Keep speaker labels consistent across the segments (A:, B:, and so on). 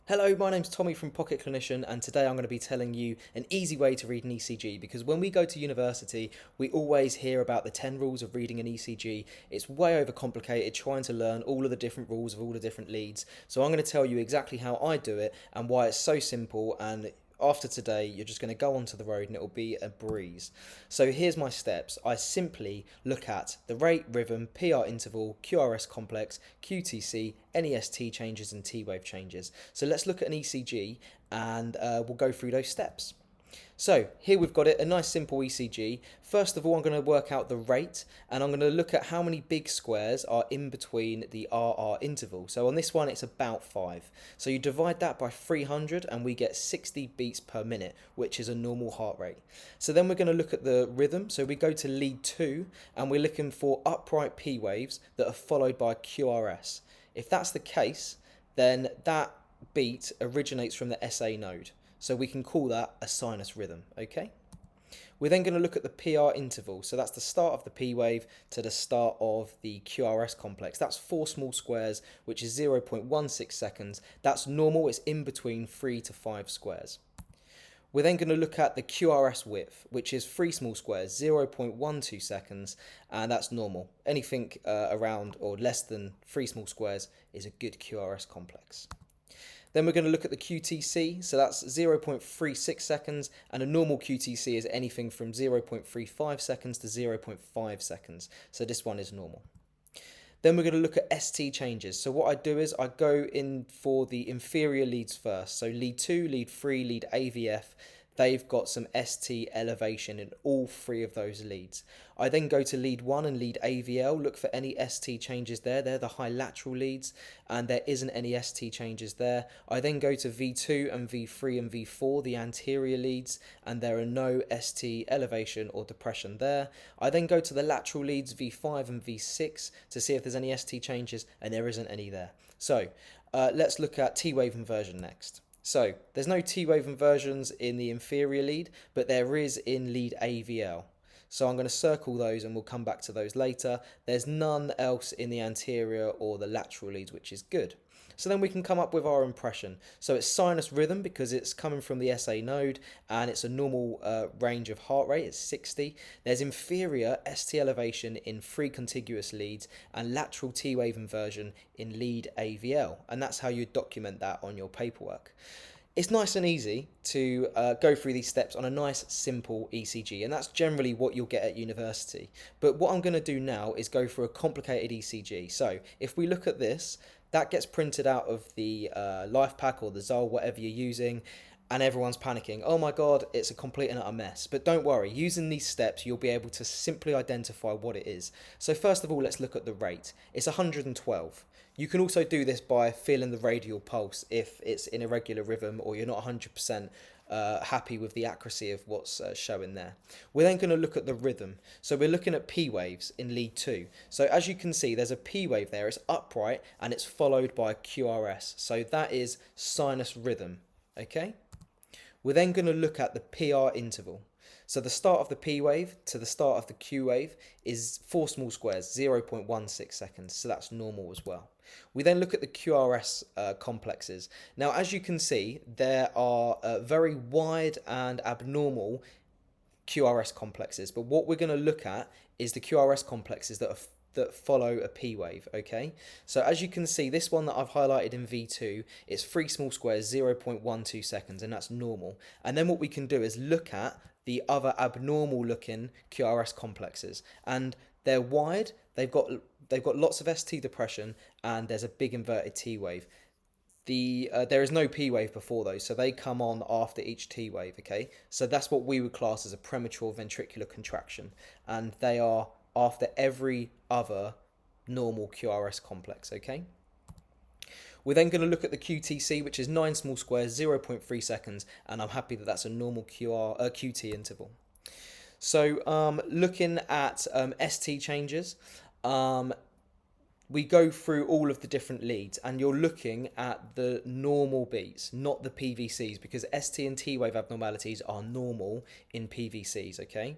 A: Hello, my name's Tommy from Pocket Clinician, and today I'm going to be telling you an easy way to read an ECG, because when we go to university, we always hear about the 10 rules of reading an ECG. It's way overcomplicated trying to learn all of the different rules of all the different leads. So I'm going to tell you exactly how I do it and why it's so simple, and after today, you're just going to go onto the road and it'll be a breeze. So here's my steps. I simply look at the rate, rhythm, PR interval, QRS complex, QTC, NEST changes and T-wave changes. So let's look at an ECG and we'll go through those steps. So here we've got it, a nice simple ECG. First of all, I'm going to work out the rate, and I'm going to look at how many big squares are in between the RR interval. So on this one, it's about 5. So you divide that by 300 and we get 60 beats per minute, which is a normal heart rate. So then we're going to look at the rhythm. So we go to lead 2 and we're looking for upright P waves that are followed by QRS. If that's the case, then that beat originates from the SA node. So we can call that a sinus rhythm, okay? We're then going to look at the PR interval. So that's the start of the P wave to the start of the QRS complex. That's 4 small squares, which is 0.16 seconds. That's normal. It's in between 3 to 5 squares. We're then going to look at the QRS width, which is 3 small squares, 0.12 seconds, and that's normal. Anything around or less than 3 small squares is a good QRS complex. Then we're going to look at the QTC, so that's 0.36 seconds, and a normal QTC is anything from 0.35 seconds to 0.5 seconds, so this one is normal. Then we're going to look at ST changes. So what I do is I go in for the inferior leads first, so lead 2, lead 3, lead AVF, they've got some ST elevation in all 3 of those leads. I then go to lead 1 and lead AVL, look for any ST changes there. They're the high lateral leads, and there isn't any ST changes there. I then go to V2 and V3 and V4, the anterior leads, and there are no ST elevation or depression there. I then go to the lateral leads, V5 and V6, to see if there's any ST changes, and there isn't any there. So let's look at T-wave inversion next. So there's no T-wave inversions in the inferior lead, but there is in lead AVL. So I'm going to circle those and we'll come back to those later. There's none else in the anterior or the lateral leads, which is good. So then we can come up with our impression. So it's sinus rhythm because it's coming from the SA node and it's a normal range of heart rate, it's 60. There's inferior ST elevation in 3 contiguous leads and lateral T-wave inversion in lead AVL. And that's how you document that on your paperwork. It's nice and easy to go through these steps on a nice, simple ECG, and that's generally what you'll get at university. But what I'm going to do now is go through a complicated ECG. So if we look at this, that gets printed out of the Life Pack or the Zol, whatever you're using, and everyone's panicking. Oh my God, it's a complete and utter mess. But don't worry, using these steps, you'll be able to simply identify what it is. So first of all, let's look at the rate. It's 112. You can also do this by feeling the radial pulse if it's in irregular rhythm or you're not 100% happy with the accuracy of what's showing there. We're then going to look at the rhythm. So we're looking at P waves in lead 2. So as you can see, there's a P wave there. It's upright and it's followed by QRS. So that is sinus rhythm. Okay? We're then going to look at the PR interval. So the start of the P wave to the start of the Q wave is 4 small squares, 0.16 seconds, so that's normal as well. We then look at the QRS complexes. Now, as you can see, there are very wide and abnormal QRS complexes, but what we're going to look at is the QRS complexes that follow a P wave, okay? So as you can see, this one that I've highlighted in V2 is 3 small squares, 0.12 seconds, and that's normal. And then what we can do is look at the other abnormal looking QRS complexes, and they're wide, they've got lots of ST depression, and there's a big inverted T wave. There is no P wave before those, so they come on after each T wave, okay? So that's what we would class as a premature ventricular contraction, and they are after every other normal QRS complex, okay? We're then going to look at the QTC, which is 9 small squares, 0.3 seconds, and I'm happy that that's a normal QT interval. So looking at ST changes, we go through all of the different leads, and you're looking at the normal beats, not the PVCs, because ST and T wave abnormalities are normal in PVCs, okay?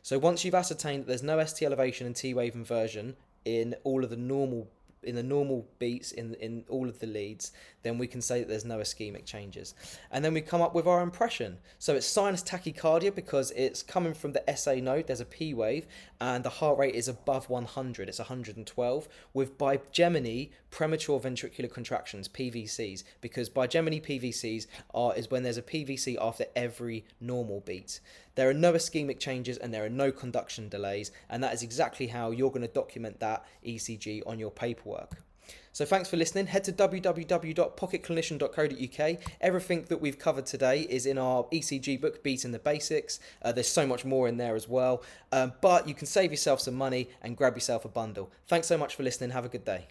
A: So once you've ascertained that there's no ST elevation and T wave inversion in all of the normal beats in all of the leads, then we can say that there's no ischemic changes. And then we come up with our impression. So it's sinus tachycardia because it's coming from the SA node, there's a P wave, and the heart rate is above 100, it's 112, with bigeminy premature ventricular contractions, PVCs, because bigeminy PVCs is when there's a PVC after every normal beat. There are no ischemic changes and there are no conduction delays, and that is exactly how you're going to document that ECG on your paperwork. So thanks for listening. Head to www.pocketclinician.co.uk. Everything that we've covered today is in our ECG book, Beating the Basics. There's so much more in there as well. But you can save yourself some money and grab yourself a bundle. Thanks so much for listening. Have a good day.